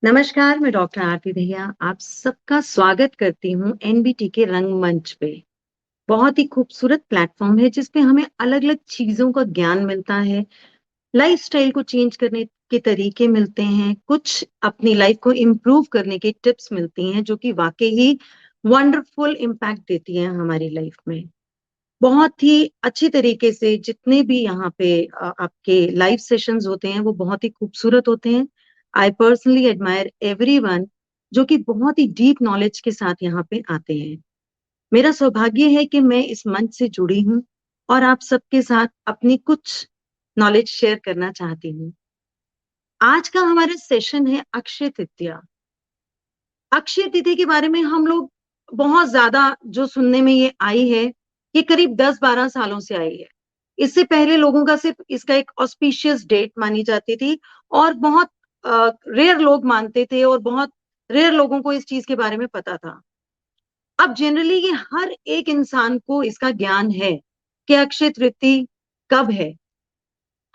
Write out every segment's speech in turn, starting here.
नमस्कार, मैं डॉक्टर आरती दहिया आप सबका स्वागत करती हूँ एनबीटी के रंगमंच पे। बहुत ही खूबसूरत प्लेटफॉर्म है जिसपे हमें अलग-अलग चीज़ों का ज्ञान मिलता है, लाइफ़स्टाइल को चेंज करने के तरीके मिलते हैं, कुछ अपनी लाइफ़ को इम्प्रूव करने की टिप्स मिलती हैं जो कि वाक़ई ही वंडरफुल इम्पैक्ट देती हैं हमारी लाइफ़ में। बहुत ही अच्छी तरीके से जितने भी यहाँ पे आपके लाइव सेशंस होते हैं वो बहुत ही खूबसूरत होते हैं। आई पर्सनली एडमायर एवरीवन जो कि बहुत ही डीप नॉलेज के साथ यहाँ पे आते हैं। मेरा सौभाग्य है कि मैं इस मंच से जुड़ी हूँ और आप सबके साथ अपनी कुछ नॉलेज शेयर करना चाहती हूँ। आज का हमारा सेशन है अक्षय तृतीया। अक्षय तृतीया के बारे में हम लोग बहुत ज्यादा जो सुनने में ये आई है, ये करीब 10-12 सालों से आई है। इससे पहले लोगों का सिर्फ इसका एक ऑस्पिशियस डेट मानी जाती थी और बहुत रेयर लोग मानते थे और बहुत रेयर लोगों को इस चीज के बारे में पता था। अब जनरली ये हर एक इंसान को इसका ज्ञान है कि अक्षय तृतीया कब है,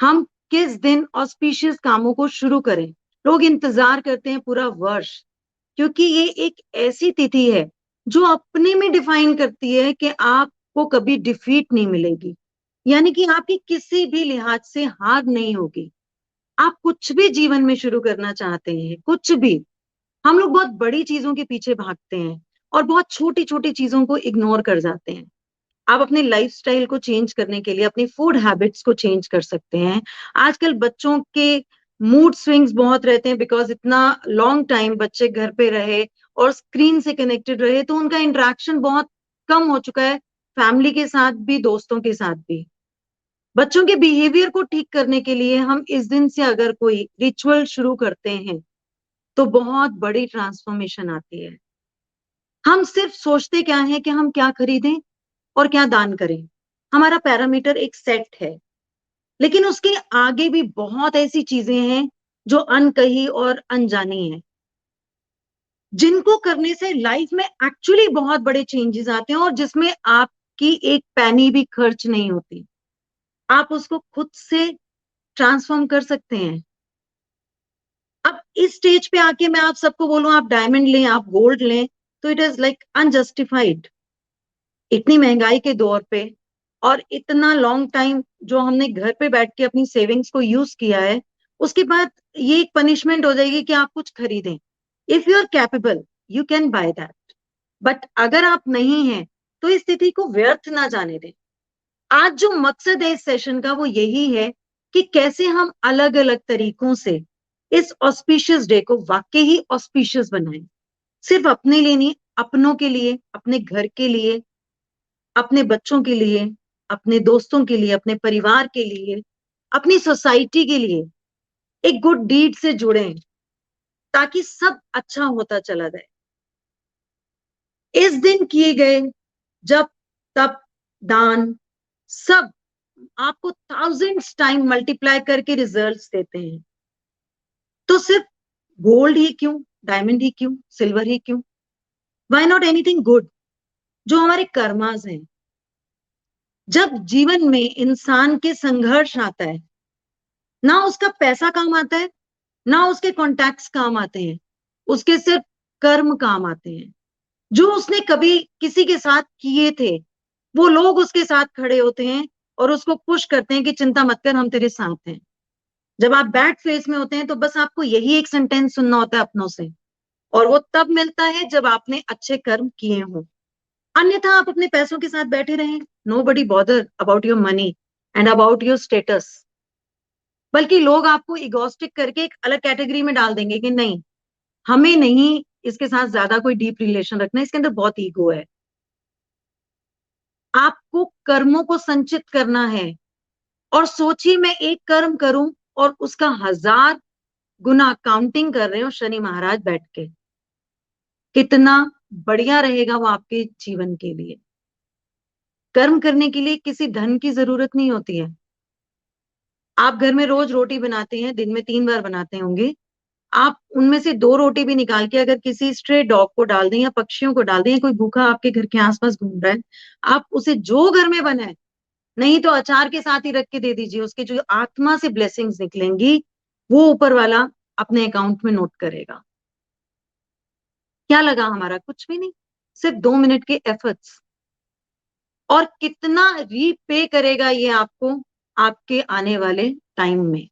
हम किस दिन ऑस्पिशियस कामों को शुरू करें। लोग इंतजार करते हैं पूरा वर्ष, क्योंकि ये एक ऐसी तिथि है जो अपने में डिफाइन करती है कि आपको कभी डिफीट नहीं मिलेगी, यानी कि आपकी किसी भी लिहाज से हार नहीं होगी। आप कुछ भी जीवन में शुरू करना चाहते हैं, कुछ भी, हम लोग बहुत बड़ी चीजों के पीछे भागते हैं और बहुत छोटी छोटी चीजों को इग्नोर कर जाते हैं। आप अपने लाइफस्टाइल को चेंज करने के लिए अपनी फूड हैबिट्स को चेंज कर सकते हैं। आजकल बच्चों के मूड स्विंग्स बहुत रहते हैं बिकॉज इतना लॉन्ग टाइम बच्चे घर पे रहे और स्क्रीन से कनेक्टेड रहे तो उनका इंटरेक्शन बहुत कम हो चुका है, फैमिली के साथ भी दोस्तों के साथ भी। बच्चों के बिहेवियर को ठीक करने के लिए हम इस दिन से अगर कोई रिचुअल शुरू करते हैं तो बहुत बड़ी ट्रांसफॉर्मेशन आती है। हम सिर्फ सोचते क्या है कि हम क्या खरीदें और क्या दान करें। हमारा पैरामीटर एक सेट है, लेकिन उसके आगे भी बहुत ऐसी चीजें हैं जो अनकही और अनजानी हैं, जिनको करने से लाइफ में एक्चुअली बहुत बड़े चेंजेस आते हैं और जिसमें आपकी एक पैनी भी खर्च नहीं होती। आप उसको खुद से ट्रांसफॉर्म कर सकते हैं। अब इस स्टेज पे आके मैं आप सबको बोलूं आप डायमंड लें, आप गोल्ड लें, तो इट इज लाइक अनजस्टिफाइड। इतनी महंगाई के दौर पे और इतना लॉन्ग टाइम जो हमने घर पे बैठ के अपनी सेविंग्स को यूज किया है, उसके बाद ये एक पनिशमेंट हो जाएगी कि आप कुछ खरीदें। If you are capable you can buy that, but अगर आप नहीं हैं तो इस स्थिति को व्यर्थ ना जाने दें। आज जो मकसद है इस सेशन का वो यही है कि कैसे हम अलग अलग तरीकों से इस ऑस्पिशियस डे को वाकई ही ऑस्पिशियस बनाएं। सिर्फ अपने लिए नहीं, अपनों के लिए, अपने घर के लिए, अपने बच्चों के लिए, अपने दोस्तों के लिए, अपने परिवार के लिए, अपनी सोसाइटी के लिए एक गुड डीड से जुड़ें ताकि सब अच्छा होता चला जाए। इस दिन किए गए जब तब दान सब आपको थाउजेंड्स टाइम मल्टीप्लाई करके रिजल्ट्स देते हैं। तो सिर्फ गोल्ड ही क्यों, डायमंड ही क्यों, सिल्वर ही क्यों, व्हाई नॉट एनीथिंग गुड जो हमारे कर्मास हैं। जब जीवन में इंसान के संघर्ष आता है, ना उसका पैसा काम आता है, ना उसके कॉन्टैक्ट्स काम आते हैं, उसके सिर्फ कर्म काम आते हैं। जो उसने कभी किसी के साथ किए थे वो लोग उसके साथ खड़े होते हैं और उसको पुश करते हैं कि चिंता मत कर, हम तेरे साथ हैं। जब आप बैड फेस में होते हैं तो बस आपको यही एक सेंटेंस सुनना होता है अपनों से, और वो तब मिलता है जब आपने अच्छे कर्म किए हों। अन्यथा आप अपने पैसों के साथ बैठे रहें, nobody bother about your money and about your status. बल्कि लोग आपको इगोस्टिक करके एक अलग कैटेगरी में डाल देंगे कि नहीं, हमें नहीं इसके साथ ज्यादा कोई डीप रिलेशन रखना, इसके अंदर बहुत ईगो है। आपको कर्मों को संचित करना है और सोचिए मैं एक कर्म करूं और उसका 1000 गुना काउंटिंग कर रहे हो शनि महाराज बैठ के, कितना बढ़िया रहेगा वो आपके जीवन के लिए। कर्म करने के लिए किसी धन की जरूरत नहीं होती है। आप घर में रोज रोटी बनाते हैं, दिन में 3 बार बनाते होंगे, आप उनमें से 2 रोटी भी निकाल के अगर किसी स्ट्रे डॉग को डाल दें या पक्षियों को डाल दें, कोई भूखा आपके घर के आसपास घूम रहा है, आप उसे जो घर में बना है, नहीं तो अचार के साथ ही रख के दे दीजिए, उसके जो आत्मा से ब्लेसिंग्स निकलेंगी वो ऊपर वाला अपने अकाउंट में नोट करेगा। क्या लगा हमारा? कुछ भी नहीं, सिर्फ 2 मिनट के एफर्ट्स। और कितना रीपे करेगा ये आपको आपके आने वाले टाइम में।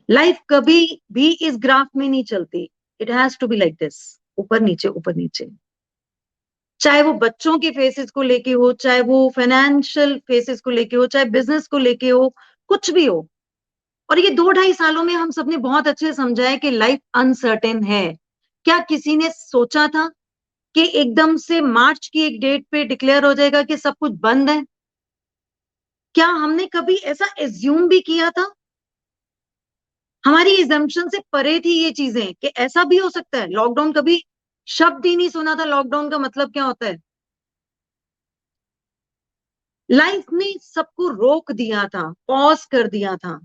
लाइफ कभी भी इस ग्राफ में नहीं चलती। It has to be like this, ऊपर नीचे ऊपर नीचे। चाहे वो बच्चों के फेसेस को लेके हो, चाहे वो फाइनेंशियल फेसेस को लेके हो, चाहे बिजनेस को लेके हो, कुछ भी हो। और ये 2-2.5 सालों में हम सबने बहुत अच्छे से समझा है कि लाइफ अनसर्टेन है। क्या किसी ने सोचा था कि एकदम से मार्च की एक डेट पे डिक्लेयर हो जाएगा कि सब कुछ बंद है? क्या हमने कभी ऐसा एज्यूम भी किया था? हमारी एजम्पशन से परे थी ये चीजें कि ऐसा भी हो सकता है। लॉकडाउन, कभी शब्द ही नहीं सुना था लॉकडाउन का मतलब क्या होता है। लाइफ ने सबको रोक दिया था, पॉज कर दिया था।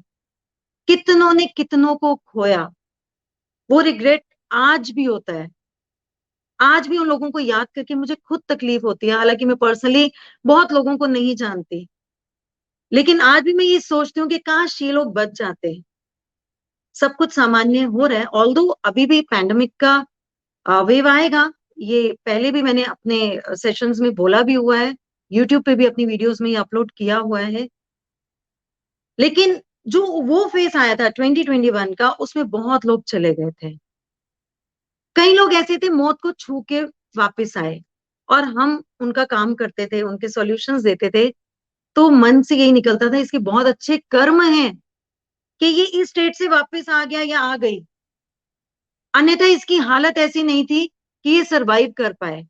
कितनों ने कितनों को खोया। वो रिग्रेट आज भी होता है। आज भी उन लोगों को याद करके मुझे खुद तकलीफ होती है, हालांकि मैं पर्सनली बहुत लोगों को नहीं जानती। लेकिन आज भी मैं ये सोचती हूँ कि काश ये लोग बच जाते। सब कुछ सामान्य हो रहा है, ऑल्दो अभी भी पैंडेमिक का वेव आएगा। ये पहले भी मैंने अपने सेशंस में बोला भी हुआ है, यूट्यूब पे भी अपनी वीडियोस में अपलोड किया हुआ है। लेकिन जो वो फेस आया था 2021 का, उसमें बहुत लोग चले गए थे। कई लोग ऐसे थे मौत को छू के वापस आए, और हम उनका काम करते थे, उनके सॉल्यूशंस देते थे। तो मन से यही निकलता था इसके बहुत अच्छे कर्म हैं कि ये इस स्टेट से वापस आ गया या आ गई, अन्यथा इसकी हालत ऐसी नहीं थी कि ये सरवाइव कर पाए।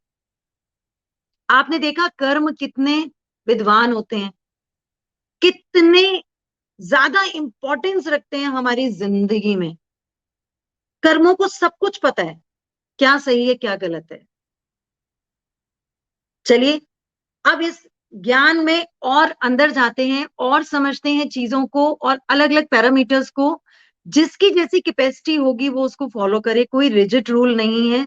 आपने देखा कर्म कितने विद्वान होते हैं, कितने ज्यादा इंपॉर्टेंस रखते हैं हमारी जिंदगी में। कर्मों को सब कुछ पता है, क्या सही है क्या गलत है। चलिए, अब इस ज्ञान में और अंदर जाते हैं और समझते हैं चीजों को और अलग अलग पैरामीटर्स को। जिसकी जैसी कैपेसिटी होगी वो उसको फॉलो करे, कोई रिजिड रूल नहीं है।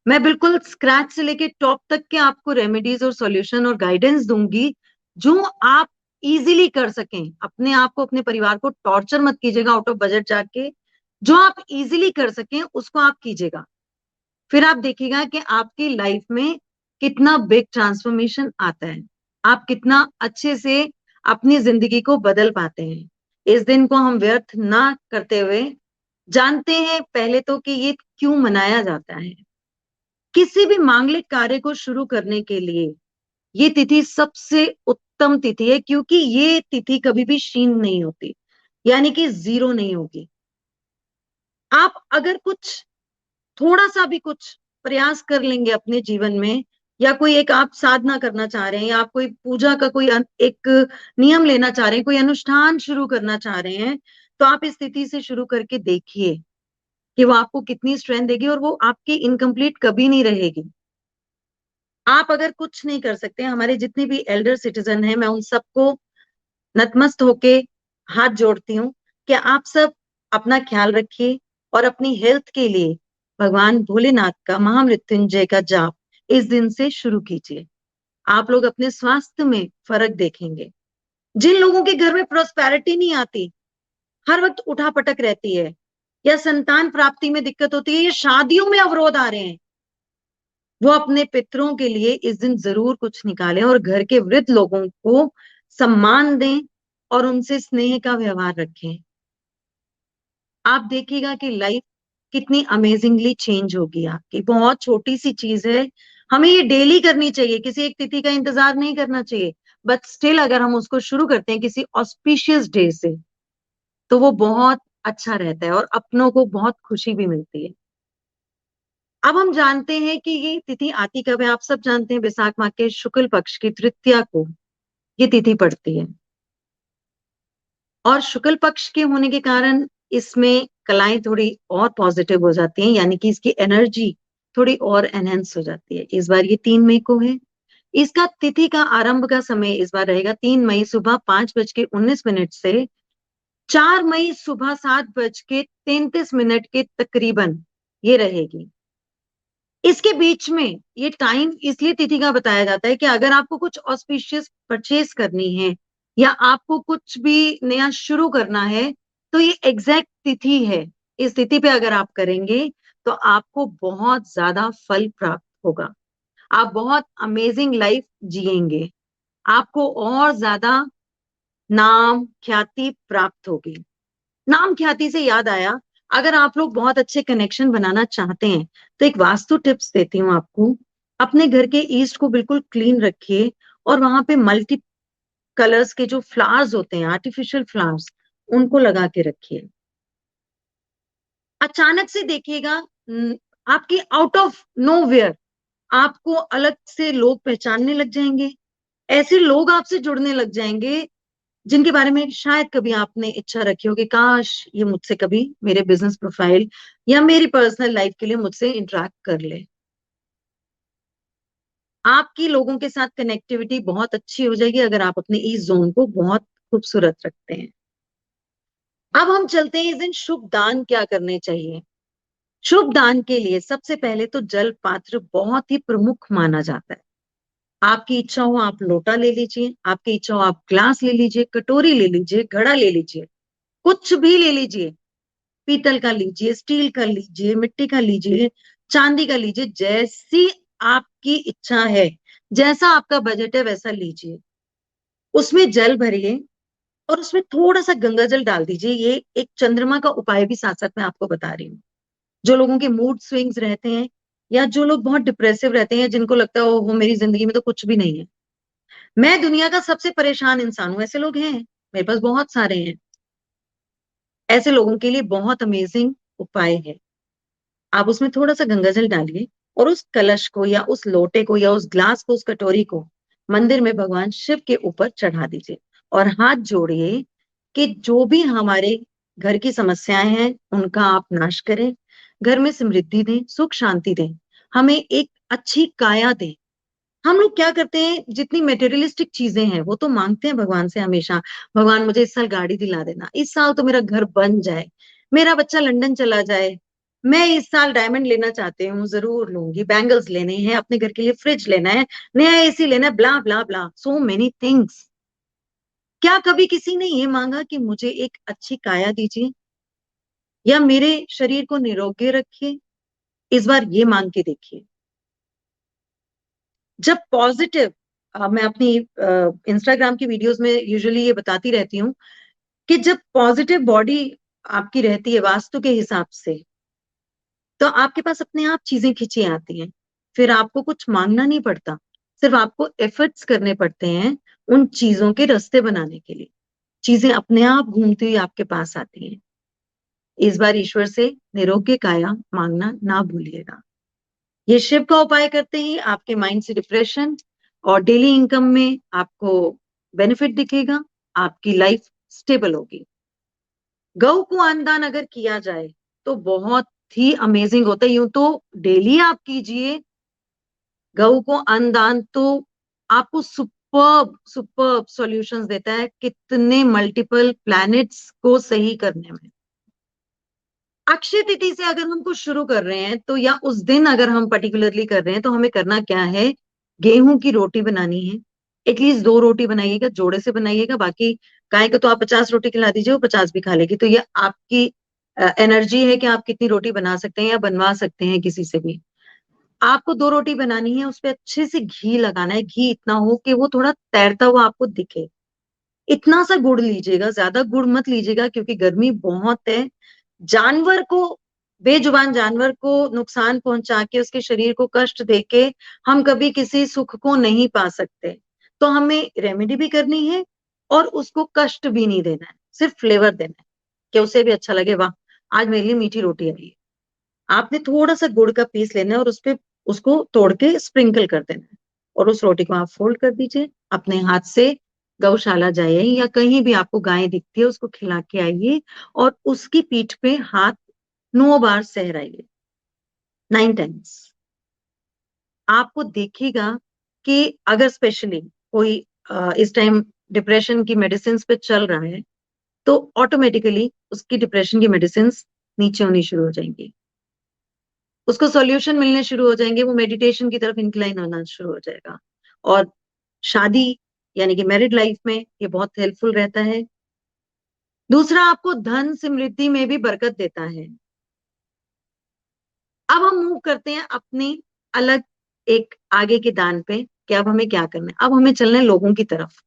मैं बिल्कुल स्क्रैच से लेके टॉप तक के आपको रेमेडीज और सॉल्यूशन और गाइडेंस दूंगी, जो आप इजीली कर सकें। अपने आप को, अपने परिवार को टॉर्चर मत कीजिएगा आउट ऑफ बजट जाके। जो आप इजीली कर सकें उसको आप कीजिएगा। फिर आप देखिएगा कि आपकी लाइफ में कितना बिग ट्रांसफॉर्मेशन आता है। आप कितना अच्छे से अपनी जिंदगी को बदल पाते हैं। इस दिन को हम व्यर्थ ना करते हुए जानते हैं पहले तो कि ये क्यों मनाया जाता है। किसी भी मांगलिक कार्य को शुरू करने के लिए ये तिथि सबसे उत्तम तिथि है, क्योंकि ये तिथि कभी भी क्षीण नहीं होती, यानी कि जीरो नहीं होगी। आप अगर कुछ, थोड़ा सा भी कुछ प्रयास कर लेंगे अपने जीवन में, या कोई एक आप साधना करना चाह रहे हैं, या आप कोई पूजा का कोई एक नियम लेना चाह रहे हैं, कोई अनुष्ठान शुरू करना चाह रहे हैं, तो आप इस स्थिति से शुरू करके देखिए कि वो आपको कितनी स्ट्रेंथ देगी, और वो आपकी इनकम्प्लीट कभी नहीं रहेगी। आप अगर कुछ नहीं कर सकते, हमारे जितने भी एल्डर सिटीजन हैं, मैं उन सबको नतमस्त होके हाथ जोड़ती हूँ कि आप सब अपना ख्याल रखिए, और अपनी हेल्थ के लिए भगवान भोलेनाथ का महामृत्युंजय का जाप इस दिन से शुरू कीजिए। आप लोग अपने स्वास्थ्य में फर्क देखेंगे। जिन लोगों के घर में प्रोस्पेरिटी नहीं आती, हर वक्त उठापटक रहती है, या संतान प्राप्ति में दिक्कत होती है, या शादियों में अवरोध आ रहे हैं, वो अपने पितरों के लिए इस दिन जरूर कुछ निकालें, और घर के वृद्ध लोगों को सम्मान दें और उनसे स्नेह का व्यवहार रखें। आप देखिएगा कि लाइफ कितनी अमेजिंगली चेंज होगी आपकी। बहुत छोटी सी चीज है, हमें ये डेली करनी चाहिए, किसी एक तिथि का इंतजार नहीं करना चाहिए। बट स्टिल अगर हम उसको शुरू करते हैं किसी ऑस्पिशियस डे से, तो वो बहुत अच्छा रहता है, और अपनों को बहुत खुशी भी मिलती है। अब हम जानते हैं कि ये तिथि आती कब है। आप सब जानते हैं वैशाख माह के शुक्ल पक्ष की तृतीया को ये तिथि पड़ती है, और शुक्ल पक्ष के होने के कारण इसमें कलाएं थोड़ी और पॉजिटिव हो जाती हैं, यानी कि इसकी एनर्जी थोड़ी और एनहेंस हो जाती है। इस बार ये 3 मई को है। इसका तिथि का आरंभ का समय इस बार रहेगा 3 मई सुबह 5:19 से 4 मई सुबह 7:33 के तकरीबन ये रहेगी। इसके बीच में ये टाइम इसलिए तिथि का बताया जाता है कि अगर आपको कुछ ऑस्पिशियस परचेज करनी है, या आपको कुछ भी नया शुरू करना है, तो ये एग्जैक्ट तिथि है। इस तिथि पे अगर आप करेंगे तो आपको बहुत ज्यादा फल प्राप्त होगा। आप बहुत अमेजिंग लाइफ जिएंगे। आपको और ज्यादा नाम ख्याति प्राप्त होगी। नाम ख्याति से याद आया, अगर आप लोग बहुत अच्छे कनेक्शन बनाना चाहते हैं तो एक वास्तु टिप्स देती हूँ आपको। अपने घर के ईस्ट को बिल्कुल क्लीन रखिए और वहां पे मल्टी कलर्स के जो फ्लावर्स होते हैं, आर्टिफिशियल फ्लावर्स, उनको लगा के रखिए। अचानक से देखिएगा, आपकी आउट ऑफ नोवेयर आपको अलग से लोग पहचानने लग जाएंगे। ऐसे लोग आपसे जुड़ने लग जाएंगे जिनके बारे में शायद कभी आपने इच्छा रखी हो कि काश ये मुझसे कभी मेरे बिजनेस प्रोफाइल या मेरी पर्सनल लाइफ के लिए मुझसे इंटरेक्ट कर ले। आपकी लोगों के साथ कनेक्टिविटी बहुत अच्छी हो जाएगी अगर आप अपने इस जोन को बहुत खूबसूरत रखते हैं। अब हम चलते हैं इस दिन शुभ दान क्या करने चाहिए। शुभ दान के लिए सबसे पहले तो जल पात्र बहुत ही प्रमुख माना जाता है। आपकी इच्छा हो आप लोटा ले लीजिए, आपकी इच्छा हो आप ग्लास ले लीजिए, कटोरी ले लीजिए, घड़ा ले लीजिए, कुछ भी ले लीजिए। पीतल का लीजिए, स्टील का लीजिए, मिट्टी का लीजिए, चांदी का लीजिए, जैसी आपकी इच्छा है, जैसा आपका बजट है वैसा लीजिए। उसमें जल भरिए और उसमें थोड़ा सा गंगा जल डाल दीजिए। ये एक चंद्रमा का उपाय भी साथ साथ मैं आपको बता रही हूँ। जो लोगों के मूड स्विंग्स रहते हैं या जो लोग बहुत डिप्रेसिव रहते हैं, जिनको लगता है वो मेरी जिंदगी में तो कुछ भी नहीं है, मैं दुनिया का सबसे परेशान इंसान हूं, ऐसे लोग हैं मेरे पास बहुत सारे हैं। ऐसे लोगों के लिए बहुत अमेजिंग उपाय है। आप उसमें थोड़ा सा गंगा जल डालिए और उस कलश को या उस लोटे को या उस ग्लास को, उस कटोरी को मंदिर में भगवान शिव के ऊपर चढ़ा दीजिए और हाथ जोड़िए कि जो भी हमारे घर की समस्याएं हैं उनका आप नाश करें, घर में समृद्धि दें, सुख शांति दें, हमें एक अच्छी काया दें। हम लोग क्या करते हैं, जितनी मेटेरियलिस्टिक चीजें हैं वो तो मांगते हैं भगवान से हमेशा। भगवान मुझे इस साल गाड़ी दिला देना, इस साल तो मेरा घर बन जाए, मेरा बच्चा लंदन चला जाए, मैं इस साल डायमंड लेना चाहती हूँ, जरूर लूंगी, बैंगल्स लेने हैं, अपने घर के लिए फ्रिज लेना है, नया एसी लेना है, ब्ला ब्ला ब्ला, सो मेनी थिंग्स। क्या कभी किसी ने ये मांगा कि मुझे एक अच्छी काया दीजिए या मेरे शरीर को निरोगी रखिए? इस बार ये मांग के देखिए। जब पॉजिटिव, मैं अपनी इंस्टाग्राम की वीडियोस में यूजुअली ये बताती रहती हूँ कि जब पॉजिटिव बॉडी आपकी रहती है वास्तु के हिसाब से, तो आपके पास अपने आप चीजें खिंची आती हैं। फिर आपको कुछ मांगना नहीं पड़ता, सिर्फ आपको एफर्ट्स करने पड़ते हैं उन चीजों के रास्ते बनाने के लिए। चीजें अपने आप घूमती हुई आपके पास आती हैं। इस बार ईश्वर से निरोग्य काया मांगना ना भूलिएगा। ये शिव का उपाय करते ही आपके माइंड से डिप्रेशन और डेली इनकम में आपको बेनिफिट दिखेगा, आपकी लाइफ स्टेबल होगी। गौ को अन्नदान अगर किया जाए तो बहुत ही अमेजिंग होता है। यूं तो डेली आप कीजिए गौ को अन्नदान, तो आपको सुपर्ब सुपर्ब सॉल्यूशंस देता है कितने मल्टीपल प्लैनेट्स को सही करने में। अक्षय तिथि से अगर हम कुछ शुरू कर रहे हैं तो, या उस दिन अगर हम पर्टिकुलरली कर रहे हैं तो हमें करना क्या है, गेहूं की रोटी बनानी है। एटलीस्ट 2 रोटी बनाइएगा, जोड़े से बनाइएगा। बाकी गाय को तो आप 50 रोटी खिला दीजिए, वो 50 भी खा लेगी। तो ये आपकी एनर्जी है कि आप कितनी रोटी बना सकते हैं या बनवा सकते हैं किसी से भी। आपको 2 रोटी बनानी है, उस पर अच्छे से घी लगाना है। घी इतना हो कि वो थोड़ा तैरता हुआ आपको दिखे। इतना सा गुड़ लीजिएगा, ज्यादा गुड़ मत लीजिएगा क्योंकि गर्मी बहुत है। जानवर को, बेजुबान जानवर को नुकसान पहुंचा के, उसके शरीर को कष्ट देके हम कभी किसी सुख को नहीं पा सकते। तो हमें रेमेडी भी करनी है और उसको कष्ट भी नहीं देना है, सिर्फ फ्लेवर देना है कि उसे भी अच्छा लगे, वाह आज मेरे लिए मीठी रोटी आई है। आपने थोड़ा सा गुड़ का पीस लेना है और उस पे उसको तोड़ के स्प्रिंकल कर देना है और उस रोटी को आप फोल्ड कर दीजिए। अपने हाथ से गौशाला जाइए या कहीं भी आपको गाय दिखती है उसको खिला के आइए और उसकी पीठ पे हाथ 9 बार सहराइए, 9 टाइम्स। आपको देखिएगा कि अगर स्पेशली कोई इस टाइम डिप्रेशन की मेडिसिन पे चल रहा है तो ऑटोमेटिकली उसकी डिप्रेशन की मेडिसिन नीचे होनी शुरू हो जाएंगी, उसको सॉल्यूशन मिलने शुरू हो जाएंगे, वो मेडिटेशन की तरफ इंक्लाइन होना शुरू हो जाएगा। और शादी यानी कि मैरिड लाइफ में ये बहुत हेल्पफुल रहता है। दूसरा, आपको धन समृद्धि में भी बरकत देता है। अब हम मूव करते हैं अपनी अलग एक आगे के दान पे कि अब हमें क्या करना है। अब हमें चलना है लोगों की तरफ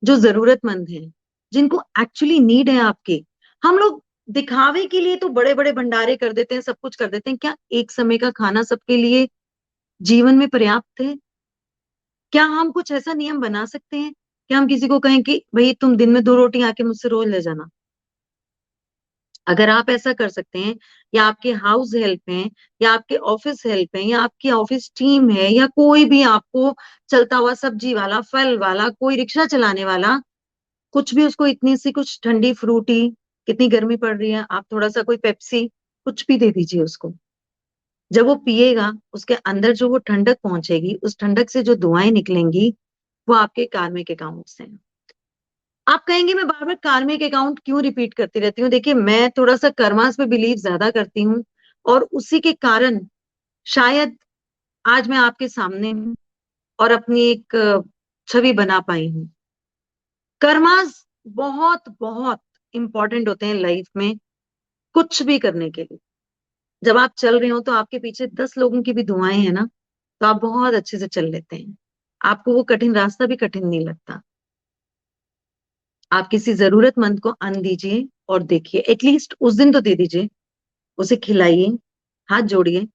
जो जरूरतमंद हैं, जिनको एक्चुअली नीड है आपके। हम लोग दिखावे के लिए तो बड़े बड़े भंडारे कर देते हैं, सब कुछ कर देते हैं। क्या एक समय का खाना सबके लिए जीवन में पर्याप्त है? क्या हम कुछ ऐसा नियम बना सकते हैं कि हम किसी को कहें कि भाई तुम दिन में 2 रोटी आके मुझसे रोज ले जाना? अगर आप ऐसा कर सकते हैं, या आपके हाउस हेल्प हैं, या आपके ऑफिस हेल्प हैं, या आपकी ऑफिस टीम है, या कोई भी आपको चलता हुआ सब्जी वाला, फल वाला, कोई रिक्शा चलाने वाला, कुछ भी उसको इतनी सी कुछ ठंडी फ्रूटी, कितनी गर्मी पड़ रही है, आप थोड़ा सा कोई पेप्सी कुछ भी दे दीजिए उसको। जब वो पिएगा, उसके अंदर जो वो ठंडक पहुंचेगी, उस ठंडक से जो दुआएं निकलेंगी, वो आपके कार्मिक अकाउंट से हैं। आप कहेंगे मैं बार बार कार्मिक अकाउंट क्यों रिपीट करती रहती हूँ? देखिए, मैं थोड़ा सा कर्मास पे बिलीव ज्यादा करती हूँ, और उसी के कारण शायद आज मैं आपके सामने हूँ और अपनी एक छवि बना पाई हूँ। कर्मास बहुत बहुत इंपॉर्टेंट होते हैं लाइफ में, कुछ भी करने के लिए। जब आप चल रहे हो तो आपके पीछे 10 लोगों की भी दुआएं हैं ना, तो आप बहुत अच्छे से चल लेते हैं। आपको वो कठिन रास्ता भी कठिन नहीं लगता। आप किसी जरूरतमंद को अन्न दीजिए और देखिए, एटलीस्ट उस दिन तो दे दीजिए, उसे खिलाइए, हाथ जोड़िए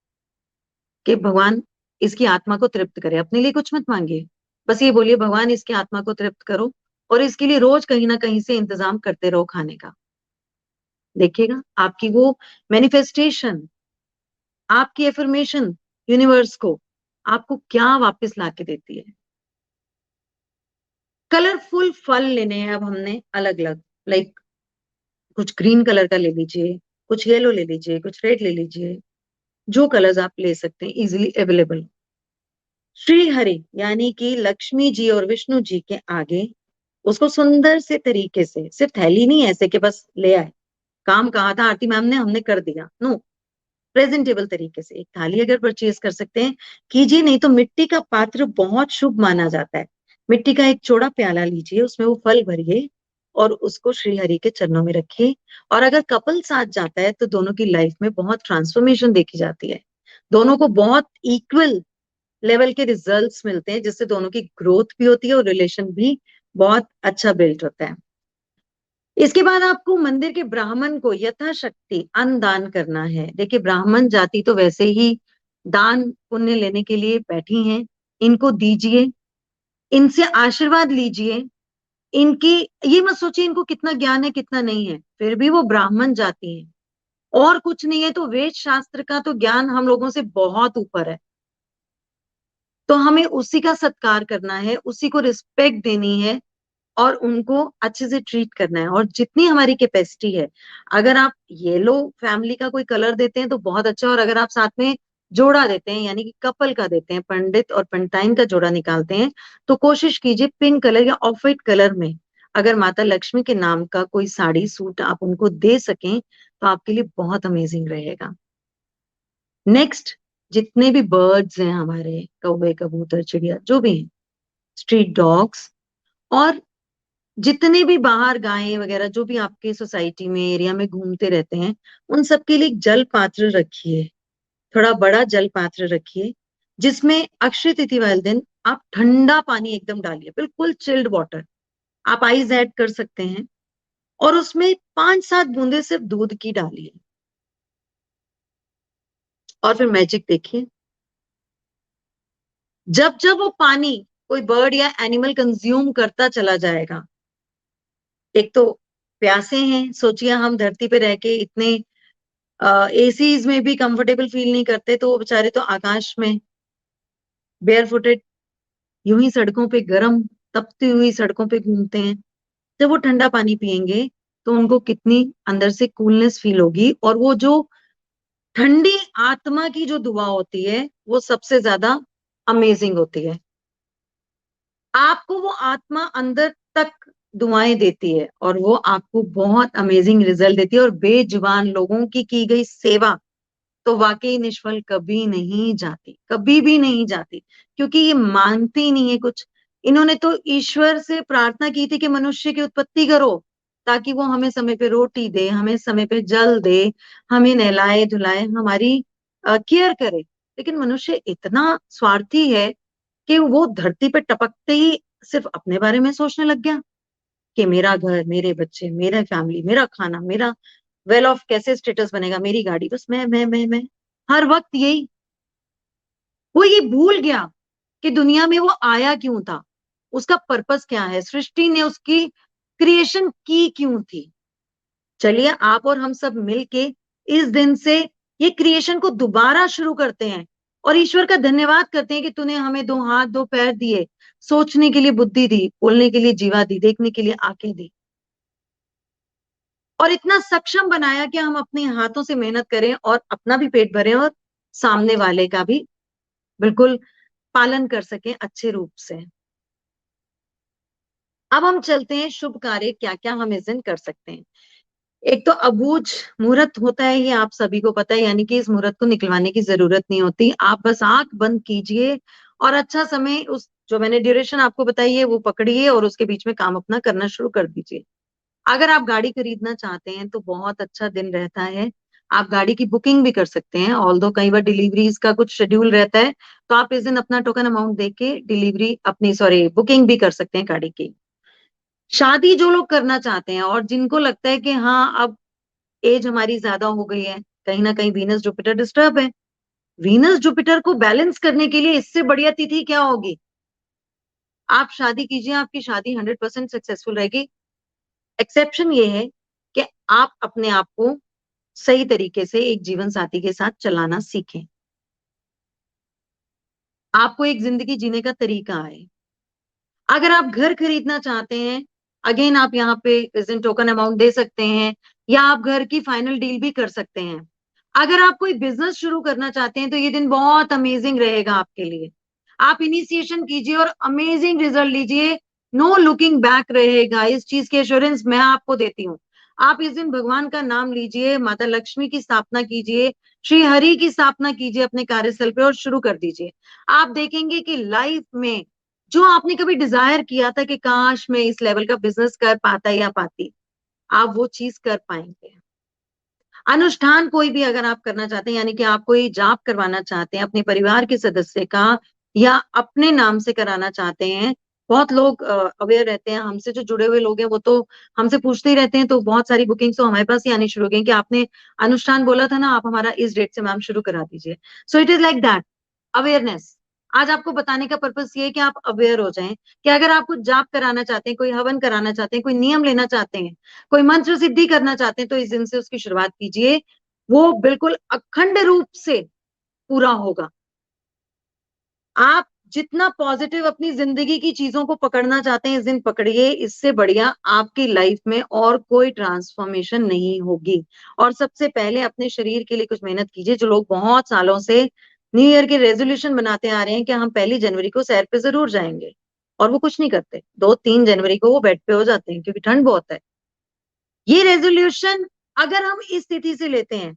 कि भगवान इसकी आत्मा को तृप्त करे। अपने लिए कुछ मत मांगिए, बस ये बोलिए भगवान इसकी आत्मा को तृप्त करो, और इसके लिए रोज कहीं ना कहीं से इंतजाम करते रहो खाने का। देखिएगा आपकी वो मैनिफेस्टेशन, आपकी एफर्मेशन यूनिवर्स को आपको क्या वापस ला के देती है। कलरफुल फल लेने हैं अब हमने अलग अलग, लाइक कुछ ग्रीन कलर का ले लीजिए, कुछ येलो ले लीजिए, कुछ रेड ले लीजिए, जो कलर्स आप ले सकते हैं इजीली अवेलेबल। श्री हरि यानी कि लक्ष्मी जी और विष्णु जी के आगे उसको सुंदर से तरीके से, सिर्फ थैली नहीं ऐसे कि बस ले आए, काम कहा था आरती मैम ने हमने कर दिया, नो, प्रेजेंटेबल तरीके से एक थाली अगर परचेज कर सकते हैं कीजिए, नहीं तो मिट्टी का पात्र बहुत शुभ माना जाता है। मिट्टी का एक चौड़ा प्याला लीजिए, उसमें वो फल भरिए और उसको श्री हरि के चरणों में रखिए। और अगर कपल साथ जाता है तो दोनों की लाइफ में बहुत ट्रांसफॉर्मेशन देखी जाती है, दोनों को बहुत इक्वल लेवल के रिजल्ट्स मिलते हैं, जिससे दोनों की ग्रोथ भी होती है और रिलेशन भी बहुत अच्छा बिल्ड होता है। इसके बाद आपको मंदिर के ब्राह्मण को यथाशक्ति अन्न दान करना है। देखिए, ब्राह्मण जाति तो वैसे ही दान पुण्य लेने के लिए बैठी हैं, इनको दीजिए, इनसे आशीर्वाद लीजिए। इनकी ये मत सोचिए इनको कितना ज्ञान है कितना नहीं है, फिर भी वो ब्राह्मण जाति है, और कुछ नहीं है तो वेद शास्त्र का तो ज्ञान हम लोगों से बहुत ऊपर है। तो हमें उसी का सत्कार करना है, उसी को रिस्पेक्ट देनी है, और उनको अच्छे से ट्रीट करना है। और जितनी हमारी कैपेसिटी है, अगर आप येलो फैमिली का कोई कलर देते हैं तो बहुत अच्छा, और अगर आप साथ में जोड़ा देते हैं यानी कि कपल का देते हैं, पंडित और पंडिताइन का जोड़ा निकालते हैं, तो कोशिश कीजिए पिंक कलर या ऑफ व्हाइट कलर में अगर माता लक्ष्मी के नाम का कोई साड़ी सूट आप उनको दे सकें तो आपके लिए बहुत अमेजिंग रहेगा। नेक्स्ट, जितने भी बर्ड्स हैं हमारे, कौवे कबूतर चिड़िया जो भी हैं, स्ट्रीट डॉग्स, और जितने भी बाहर गायें वगैरह जो भी आपके सोसाइटी में एरिया में घूमते रहते हैं, उन सबके लिए एक जल पात्र रखिए, थोड़ा बड़ा जल पात्र रखिए, जिसमें अक्षय तिथि वाले दिन आप ठंडा पानी एकदम डालिए, बिल्कुल चिल्ड वाटर। आप आइस ऐड कर सकते हैं, और उसमें 5-7 बूंदे सिर्फ दूध की डालिए, और फिर मैजिक देखिए। जब जब वो पानी कोई बर्ड या एनिमल कंज्यूम करता चला जाएगा, एक तो प्यासे हैं, सोचिए हम धरती पे रह के इतने एसीज में भी कंफर्टेबल फील नहीं करते, तो वो बेचारे तो आकाश में बेयर फुटेड यूं ही सड़कों पे, गर्म तपती हुई सड़कों पे घूमते हैं। जब वो ठंडा पानी पियेंगे तो उनको कितनी अंदर से कूलनेस फील होगी, और वो जो ठंडी आत्मा की जो दुआ होती है वो सबसे ज्यादा अमेजिंग होती है। आपको वो आत्मा अंदर तक दुआएं देती है, और वो आपको बहुत अमेजिंग रिजल्ट देती है। और बेजुबान लोगों की गई सेवा तो वाकई निष्फल कभी नहीं जाती, कभी भी नहीं जाती, क्योंकि ये मानते ही नहीं है कुछ। इन्होंने तो ईश्वर से प्रार्थना की थी कि मनुष्य की उत्पत्ति करो, ताकि वो हमें समय पे रोटी दे, हमें समय पे जल दे, हमें नहलाए धुलाए, हमारी केयर करे। लेकिन मनुष्य इतना स्वार्थी है कि वो धरती पे टपकते ही सिर्फ अपने बारे में सोचने लग गया कि मेरा घर, मेरे बच्चे, मेरा फैमिली, मेरा खाना, मेरा वेल ऑफ कैसे स्टेटस बनेगा, मेरी गाड़ी, बस मैं हर वक्त यही। वो ये भूल गया कि दुनिया में वो आया क्यों था, उसका पर्पस क्या है, सृष्टि ने उसकी क्रिएशन की क्यों थी। चलिए आप और हम सब मिलके इस दिन से ये क्रिएशन को दोबारा शुरू करते हैं और ईश्वर का धन्यवाद करते हैं कि तूने हमें दो हाथ दो पैर दिए, सोचने के लिए बुद्धि दी, बोलने के लिए जीवा दी, देखने के लिए आंखें दी, और इतना सक्षम बनाया कि हम अपने हाथों से मेहनत करें और अपना भी पेट भरें और सामने वाले का भी बिल्कुल पालन कर सकें अच्छे रूप से। अब हम चलते हैं शुभ कार्य क्या क्या हम इस दिन कर सकते हैं। एक तो अबूझ मुहूर्त होता है, ये आप सभी को पता है, यानी कि इस मुहूर्त को निकलवाने की जरूरत नहीं होती, आप बस आंख बंद कीजिए और अच्छा समय उस जो मैंने ड्यूरेशन आपको बताई है वो पकड़िए और उसके बीच में काम अपना करना शुरू कर दीजिए। अगर आप गाड़ी खरीदना चाहते हैं तो बहुत अच्छा दिन रहता है, आप गाड़ी की बुकिंग भी कर सकते हैं, ऑल्दो कई बार डिलीवरीज का कुछ शेड्यूल रहता है, तो आप इस दिन अपना टोकन अमाउंट दे के डिलीवरी अपनी सॉरी बुकिंग भी कर सकते हैं गाड़ी की। शादी जो लोग करना चाहते हैं और जिनको लगता है कि हाँ अब एज हमारी ज्यादा हो गई है, कहीं ना कहीं वीनस जुपिटर डिस्टर्ब है, वीनस जुपिटर को बैलेंस करने के लिए इससे बढ़िया तिथि क्या होगी, आप शादी कीजिए, आपकी शादी 100% सक्सेसफुल रहेगी। एक्सेप्शन ये है कि आप अपने आप को सही तरीके से एक जीवन साथी के साथ चलाना सीखें, आपको एक जिंदगी जीने का तरीका आए। अगर आप घर खरीदना चाहते हैं, अगेन आप यहाँ पे प्रेजेंट टोकन अमाउंट दे सकते हैं या आप घर की फाइनल डील भी कर सकते हैं। अगर आप कोई बिजनेस शुरू करना चाहते हैं तो ये दिन बहुत अमेजिंग रहेगा आपके लिए, आप इनिशिएशन कीजिए और अमेजिंग रिजल्ट लीजिए, नो लुकिंग बैक रहेगा, इस चीज की एश्योरेंस मैं आपको देती हूँ। आप इस दिन भगवान का नाम लीजिए, माता लक्ष्मी की स्थापना कीजिए, श्री हरि की स्थापना कीजिए अपने कार्यस्थल पे और शुरू कर दीजिए। आप देखेंगे कि लाइफ में जो आपने कभी डिजायर किया था कि काश मैं इस लेवल का बिजनेस कर पाता या पाती, आप वो चीज कर पाएंगे। अनुष्ठान कोई भी अगर आप करना चाहते हैं, यानी कि आप कोई जाप करवाना चाहते हैं अपने परिवार के सदस्य का या अपने नाम से कराना चाहते हैं, बहुत लोग अवेयर रहते हैं, हमसे जो जुड़े हुए लोग हैं वो तो हमसे पूछते ही रहते हैं, तो बहुत सारी बुकिंग्स तो हमारे पास ही आनी शुरू हो गई कि आपने अनुष्ठान बोला था ना, आप हमारा इस डेट से मैम शुरू करा दीजिए। So it is like that, awareness. आज आपको बताने का पर्पस ये है कि आप अवेयर हो जाएं कि अगर आप कुछ जाप कराना चाहते हैं, कोई हवन कराना चाहते हैं, कोई नियम लेना चाहते हैं, कोई मंत्र सिद्धि करना चाहते हैं, तो इस दिन से उसकी शुरुआत कीजिए, वो बिल्कुल अखंड रूप से पूरा होगा। आप जितना पॉजिटिव अपनी जिंदगी की चीजों को पकड़ना चाहते हैं इस दिन पकड़िए, इससे बढ़िया आपकी लाइफ में और कोई ट्रांसफॉर्मेशन नहीं होगी। और सबसे पहले अपने शरीर के लिए कुछ मेहनत कीजिए, जो लोग बहुत सालों से न्यू ईयर के रेजोल्यूशन बनाते आ रहे हैं कि हम 1 जनवरी को सैर पे जरूर जाएंगे, और वो कुछ नहीं करते, 2-3 जनवरी को वो बेड पे हो जाते हैं क्योंकि ठंड बहुत है। ये रेजोल्यूशन अगर हम इस तिथि से लेते हैं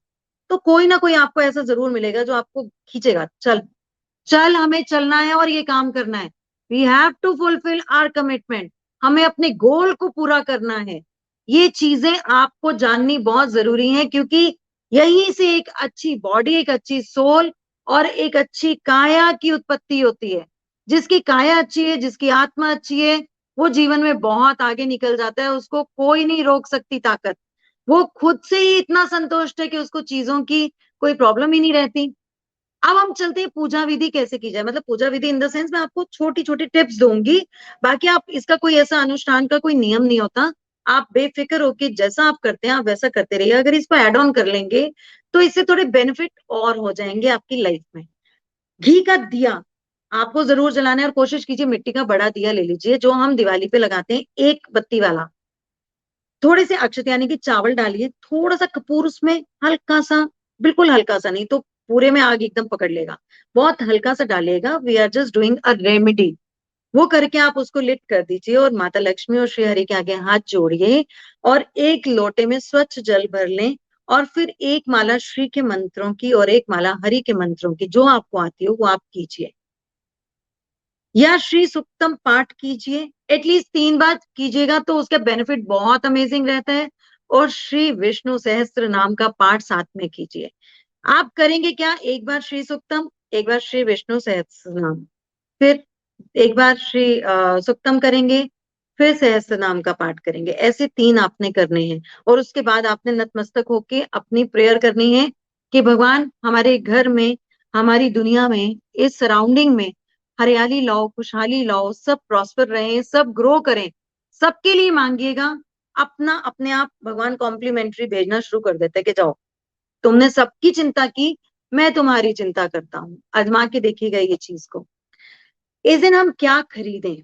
तो कोई ना कोई आपको ऐसा जरूर मिलेगा जो आपको खींचेगा, चल चल हमें चलना है और ये काम करना है, we have to fulfil our commitment, हमें अपने गोल को पूरा करना है। ये चीजें आपको जाननी बहुत जरूरी है, क्योंकि यहीं से एक अच्छी बॉडी, एक अच्छी सोल और एक अच्छी काया की उत्पत्ति होती है। जिसकी काया अच्छी है, जिसकी आत्मा अच्छी है, वो जीवन में बहुत आगे निकल जाता है, उसको कोई नहीं रोक सकती ताकत, वो खुद से ही इतना संतुष्ट है कि उसको चीजों की कोई प्रॉब्लम ही नहीं रहती। अब हम चलते हैं पूजा विधि कैसे की जाए, मतलब पूजा विधि इन द सेंस मैं आपको छोटी छोटी टिप्स दूंगी, बाकी आप इसका कोई ऐसा अनुष्ठान का कोई नियम नहीं होता, आप बेफिक्र होके जैसा आप करते हैं आप वैसा करते रहिए, अगर इसको ऐड ऑन कर लेंगे तो इससे थोड़े बेनिफिट और हो जाएंगे आपकी लाइफ में। घी का दिया आपको जरूर जलाना है, और कोशिश कीजिए मिट्टी का बड़ा दिया ले लीजिए जो हम दिवाली पे लगाते हैं, 1 बत्ती वाला। थोड़े से अक्षत यानी कि चावल डालिए, थोड़ा सा कपूर उसमें, हल्का सा, बिल्कुल हल्का सा नहीं तो पूरे में आग एकदम पकड़ लेगा, बहुत हल्का सा डालिएगा, we are just doing a remedy. वो करके आप उसको लिट कर दीजिए और माता लक्ष्मी और श्री हरि के आगे हाथ जोड़िए और एक लोटे में स्वच्छ जल भर लें, और फिर एक माला श्री के मंत्रों की और एक माला हरि के मंत्रों की जो आपको आती हो वो आप कीजिए, या श्री सुक्तम पाठ कीजिए, एटलीस्ट 3 बार कीजिएगा तो उसका बेनिफिट बहुत अमेजिंग रहता है। और श्री विष्णु सहस्त्र नाम का पाठ साथ में कीजिए। आप करेंगे क्या, एक बार श्री सुक्तम, एक बार श्री विष्णु सहस्त्रनाम, फिर एक बार श्री सुक्तम करेंगे, फिर सहस्त्र नाम का पाठ करेंगे। ऐसे 3 आपने करने हैं और उसके बाद आपने नतमस्तक होके अपनी प्रेयर करनी है कि भगवान हमारे घर में, हमारी दुनिया में, इस सराउंडिंग में हरियाली लाओ, खुशहाली लाओ, सब प्रॉस्पर रहे, सब ग्रो करें। सबके लिए मांगिएगा, अपना अपने आप भगवान कॉम्प्लीमेंट्री भेजना शुरू कर देते हैं कि जाओ, तुमने सबकी चिंता की, मैं तुम्हारी चिंता करता हूं। आजमा के देखिएगा ये चीज को। इस दिन हम क्या खरीदें,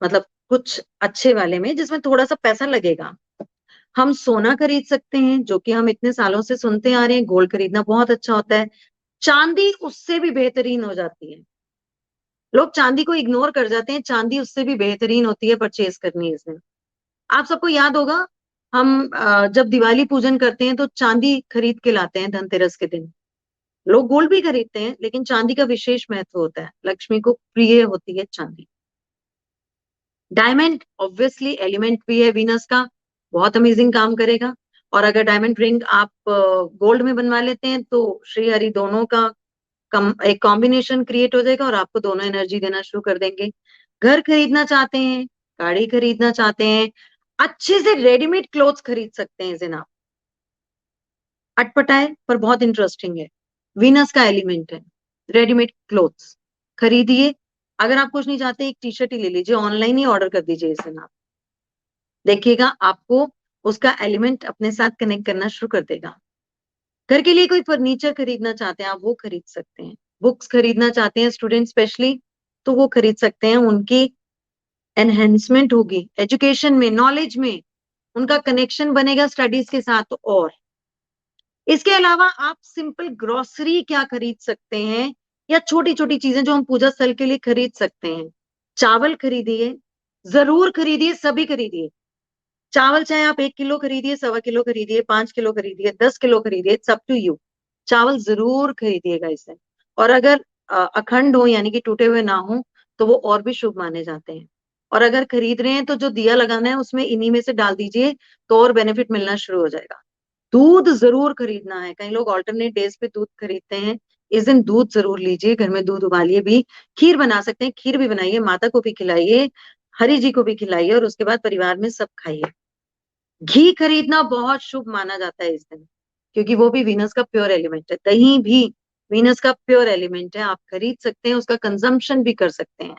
मतलब कुछ अच्छे वाले में जिसमें थोड़ा सा पैसा लगेगा। हम सोना खरीद सकते हैं, जो कि हम इतने सालों से सुनते आ रहे हैं, गोल्ड खरीदना बहुत अच्छा होता है। चांदी उससे भी बेहतरीन हो जाती है। लोग चांदी को इग्नोर कर जाते हैं, चांदी उससे भी बेहतरीन होती है परचेज करनी है इसमें। आप सबको याद होगा, हम जब दिवाली पूजन करते हैं तो चांदी खरीद के लाते हैं धनतेरस के दिन। लोग गोल्ड भी खरीदते हैं, लेकिन चांदी का विशेष महत्व होता है, लक्ष्मी को प्रिय होती है चांदी। डायमंड ऑब्वियसली एलिमेंट भी है वीनस का, बहुत अमेजिंग काम करेगा। और अगर डायमंड रिंग आप गोल्ड में बनवा लेते हैं तो श्री हरि दोनों का एक कॉम्बिनेशन क्रिएट हो जाएगा और आपको दोनों एनर्जी देना शुरू कर देंगे। घर खरीदना चाहते हैं, गाड़ी खरीदना चाहते हैं, अच्छे से रेडीमेड क्लोथ्स खरीद सकते हैं जिन आप। अटपटा है पर बहुत इंटरेस्टिंग है, वीनस का एलिमेंट है। रेडीमेड क्लोथ्स खरीदिए। अगर आप कुछ नहीं चाहते, एक टी शर्ट ही ले लीजिए, ऑनलाइन ही ऑर्डर कर दीजिए इसे आप। देखिएगा आपको उसका एलिमेंट अपने साथ कनेक्ट करना शुरू कर देगा। घर के लिए कोई फर्नीचर खरीदना चाहते हैं आप, वो खरीद सकते हैं। बुक्स खरीदना चाहते हैं स्टूडेंट स्पेशली, तो वो खरीद सकते हैं। उनकी एनहेंसमेंट होगी एजुकेशन में, नॉलेज में, उनका कनेक्शन बनेगा स्टडीज के साथ। और इसके अलावा आप सिंपल ग्रोसरी क्या खरीद सकते हैं, या छोटी छोटी चीजें जो हम पूजा स्थल के लिए खरीद सकते हैं। चावल खरीदिए, जरूर खरीदिए, सभी खरीदिए। चावल चाहे आप 1 किलो खरीदिए, 1.25 किलो खरीदिए, 5 किलो खरीदिए, 10 किलो खरीदिए, इट्स अप टू यू। चावल जरूर खरीदिएगा इसे। और अगर अखंड हो यानी कि टूटे हुए ना हो, तो वो और भी शुभ माने जाते हैं। और अगर खरीद रहे हैं तो जो दिया लगाना है उसमें इन्हीं में से डाल दीजिए, तो और बेनिफिट मिलना शुरू हो जाएगा। दूध जरूर खरीदना है, कई लोग ऑल्टरनेट डेज पे दूध खरीदते हैं, इस दिन दूध जरूर लीजिए। घर में दूध उबालिए भी, खीर बना सकते हैं, खीर भी बनाइए, माता को भी खिलाइए, हरि जी को भी खिलाइए, और उसके बाद परिवार में सब खाइए। घी खरीदना बहुत शुभ माना जाता है इस दिन, क्योंकि वो भी वीनस का प्योर एलिमेंट है। दही भी वीनस का प्योर एलिमेंट है, आप खरीद सकते हैं, उसका कंजम्पशन भी कर सकते हैं।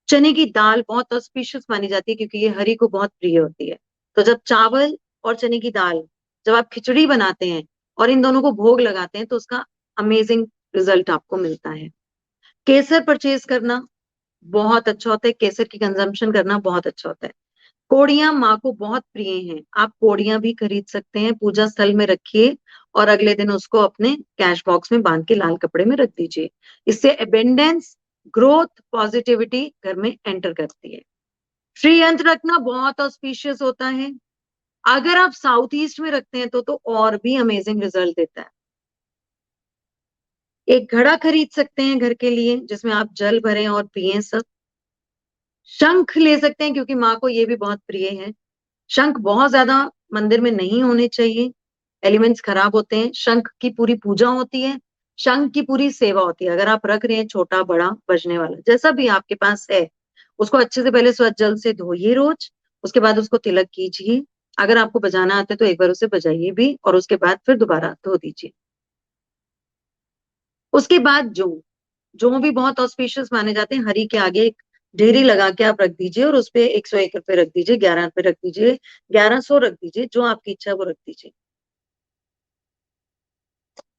चने की दाल बहुत ऑस्पिशियस मानी जाती है, क्योंकि ये हरि को बहुत प्रिय होती है। तो जब चावल और चने की दाल, जब आप खिचड़ी बनाते हैं और इन दोनों को भोग लगाते हैं, तो उसका अमेजिंग रिजल्ट आपको मिलता है। केसर परचेज करना बहुत अच्छा होता है, केसर की कंजम्पशन करना बहुत अच्छा होता है। कोड़ियां माँ को बहुत प्रिय हैं, आप कोड़ियां भी खरीद सकते हैं, पूजा स्थल में रखिए और अगले दिन उसको अपने कैश बॉक्स में बांध के लाल कपड़े में रख दीजिए। इससे एबेंडेंस, ग्रोथ, पॉजिटिविटी घर में एंटर करती है। श्रीयंत्र रखना बहुत ऑस्पिशियस होता है। अगर आप साउथ ईस्ट में रखते हैं तो और भी अमेजिंग रिजल्ट देता है। एक घड़ा खरीद सकते हैं घर के लिए, जिसमें आप जल भरें और पिए सब। शंख ले सकते हैं, क्योंकि माँ को ये भी बहुत प्रिय है। शंख बहुत ज्यादा मंदिर में नहीं होने चाहिए, एलिमेंट्स खराब होते हैं। शंख की पूरी पूजा होती है, शंख की पूरी सेवा होती है। अगर आप रख रहे हैं छोटा बड़ा बजने वाला जैसा भी आपके पास है, उसको अच्छे से पहले स्वच्छ जल से धोइए रोज, उसके बाद उसको तिलक कीजिए। अगर आपको बजाना आता है तो एक बार उसे बजाइए भी, और उसके बाद फिर दोबारा धो दीजिए। उसके बाद जो भी बहुत ऑस्पिशियस माने जाते हैं, हरि के आगे एक ढेरी लगा के आप रख दीजिए, और उसपे 101 रुपए रख दीजिए, 11 रुपए रख दीजिए, 1100 रख दीजिए, जो आपकी इच्छा है वो रख दीजिए।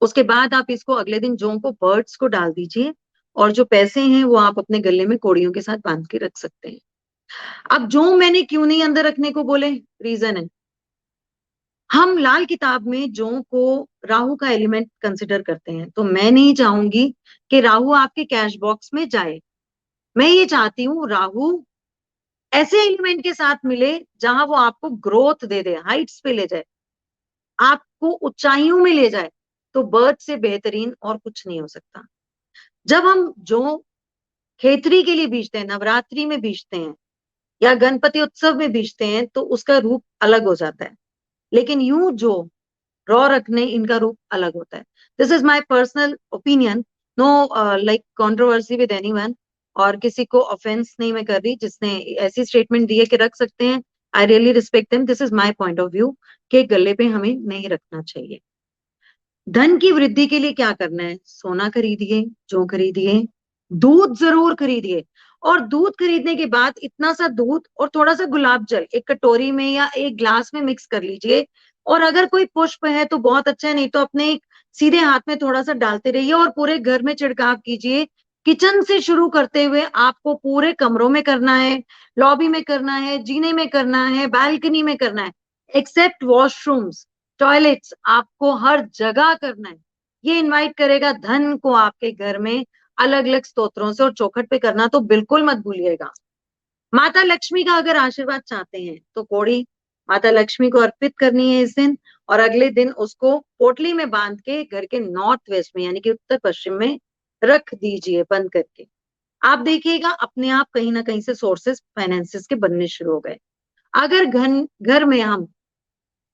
उसके बाद आप इसको अगले दिन जो को बर्ड्स को डाल दीजिए, और जो पैसे हैं वो आप अपने गले में कोड़ियों के साथ बांध के रख सकते हैं। अब जो मैंने क्यों नहीं अंदर रखने को बोले, रीजन है, हम लाल किताब में जो को राहु का एलिमेंट कंसिडर करते हैं, तो मैं नहीं चाहूंगी कि राहु आपके कैश बॉक्स में जाए। मैं ये चाहती हूँ राहु ऐसे एलिमेंट के साथ मिले जहां वो आपको ग्रोथ दे दे, हाइट्स पे ले जाए, आपको ऊंचाइयों में ले जाए। तो बर्ड से बेहतरीन और कुछ नहीं हो सकता। जब हम जो खेतरी के लिए बीजते हैं, नवरात्रि में बीजते हैं, या गणपति उत्सव में बीजते हैं, तो उसका रूप अलग हो जाता है। लेकिन यूं जो रॉ रखने, इनका रूप अलग होता है। This is my personal opinion, know like controversy with anyone, और किसी को ऑफेंस नहीं मैं कर रही जिसने ऐसी स्टेटमेंट दी है कि रख सकते हैं। I really respect them, this is my point of view कि गले पे हमें नहीं रखना चाहिए। धन की वृद्धि के लिए क्या करना है? सोना खरीदिए, जो खरीदिए, दूध जरूर खरीदिए, और दूध खरीदने के बाद इतना सा दूध और थोड़ा सा गुलाब जल एक कटोरी में या एक ग्लास में मिक्स कर लीजिए। और अगर कोई पुष्प है तो बहुत अच्छा है, नहीं तो अपने एक सीधे हाथ में थोड़ा सा डालते रहिए और पूरे घर में छिड़काव कीजिए। किचन से शुरू करते हुए आपको पूरे कमरों में करना है, लॉबी में करना है, जीने में करना है, बालकनी में करना है, एक्सेप्ट वॉशरूम्स, टॉयलेट्स, आपको हर जगह करना है। ये इनवाइट करेगा धन को आपके घर में अलग अलग स्तोत्रों से, और चौखट पे करना तो बिल्कुल मत भूलिएगा। माता लक्ष्मी का अगर आशीर्वाद चाहते हैं तो कोड़ी माता लक्ष्मी को अर्पित करनी है इस दिन, और अगले दिन उसको पोटली में बांध के घर के नॉर्थ वेस्ट में यानी कि उत्तर पश्चिम में रख दीजिए बंद करके। आप देखिएगा अपने आप कहीं ना कहीं से सोर्सेस फाइनेंसिस के बनने शुरू हो गए। अगर घर घर में हम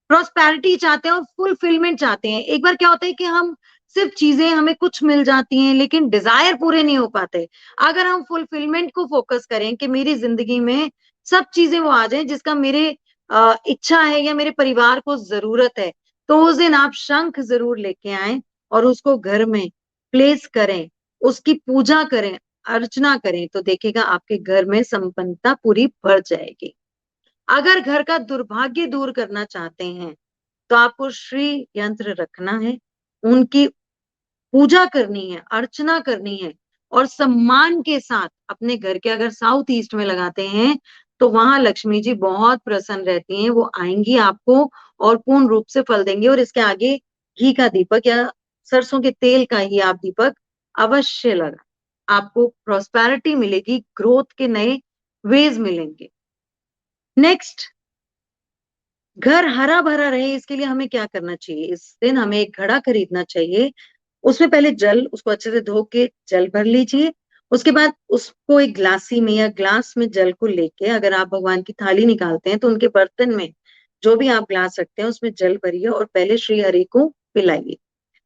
प्रोस्पेरिटी चाहते हैं और फुलफिलमेंट चाहते हैं, एक बार क्या होता है कि हम सिर्फ चीजें हमें कुछ मिल जाती हैं लेकिन डिजायर पूरे नहीं हो पाते। अगर हम फुलफिलमेंट को फोकस करें कि मेरी जिंदगी में सब चीजें वो आ जाएं जिसका मेरे इच्छा है या मेरे परिवार को जरूरत है, तो उस दिन आप शंख जरूर लेके आए और उसको घर में प्लेस करें, उसकी पूजा करें, अर्चना करें, तो देखिएगा आपके घर में संपन्नता पूरी भर जाएगी। अगर घर का दुर्भाग्य दूर करना चाहते हैं तो आपको श्री यंत्र रखना है, उनकी पूजा करनी है, अर्चना करनी है, और सम्मान के साथ अपने घर के अगर साउथ ईस्ट में लगाते हैं तो वहां लक्ष्मी जी बहुत प्रसन्न रहती हैं, वो आएंगी आपको और पूर्ण रूप से फल देंगे। और इसके आगे घी का दीपक या सरसों के तेल का ही आप दीपक अवश्य लगा, आपको प्रॉस्पेरिटी मिलेगी, ग्रोथ के नए वेज मिलेंगे। नेक्स्ट, घर हरा भरा रहे इसके लिए हमें क्या करना चाहिए? इस दिन हमें एक घड़ा खरीदना चाहिए, उसमें पहले जल, उसको अच्छे से धो के जल भर लीजिए। उसके बाद उसको एक ग्लासी में या ग्लास में जल को लेके, अगर आप भगवान की थाली निकालते हैं तो उनके बर्तन में जो भी आप ग्लास रखते हैं उसमें जल भरिए और पहले श्री हरि को पिलाइए।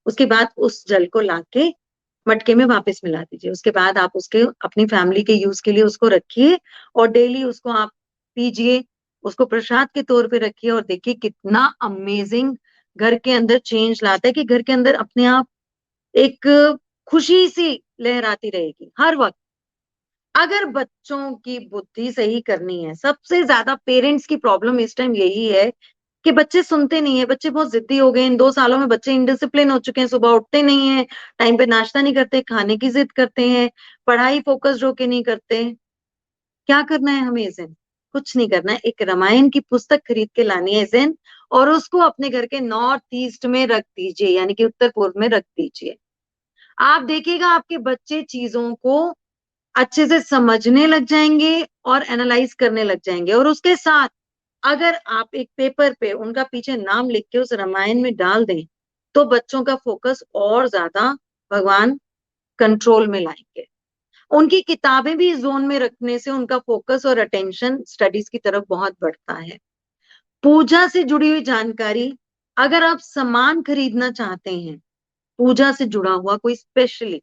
उसके बाद उस जल को लाके मटके में वापस मिला दीजिए। उसके बाद आप उसके अपनी फैमिली के यूज के लिए उसको रखिए और डेली उसको आप पीजिए, उसको प्रसाद के तौर पे रखिए, और देखिए कितना अमेजिंग घर के अंदर चेंज लाता है कि घर के अंदर अपने आप एक खुशी सी लहराती रहेगी हर वक्त। अगर बच्चों की बुद्धि सही करनी है, सबसे ज्यादा पेरेंट्स की प्रॉब्लम इस टाइम यही है कि बच्चे सुनते नहीं है, बच्चे बहुत जिद्दी हो गए। इन 2 सालों में बच्चे इनडिसिप्लिन हो चुके हैं, सुबह उठते नहीं है, टाइम पे नाश्ता नहीं करते, खाने की जिद करते हैं, पढ़ाई फोकस्ड होके नहीं करते। क्या करना है हमें इस दिन? कुछ नहीं करना है, एक रामायण की पुस्तक खरीद के लानी है इस दिन, और उसको अपने घर के नॉर्थ ईस्ट में रख दीजिए यानी कि उत्तर पूर्व में रख दीजिए। आप देखिएगा आपके बच्चे चीजों को अच्छे से समझने लग जाएंगे और एनालाइज करने लग जाएंगे। और उसके साथ अगर आप एक पेपर पे उनका पीछे नाम लिख के उस रामायण में डाल दें तो बच्चों का फोकस और ज्यादा भगवान कंट्रोल में लाएंगे। उनकी किताबें भी जोन में रखने से उनका फोकस और अटेंशन स्टडीज की तरफ बहुत बढ़ता है। पूजा से जुड़ी हुई जानकारी, अगर आप सामान खरीदना चाहते हैं पूजा से जुड़ा हुआ कोई स्पेशली,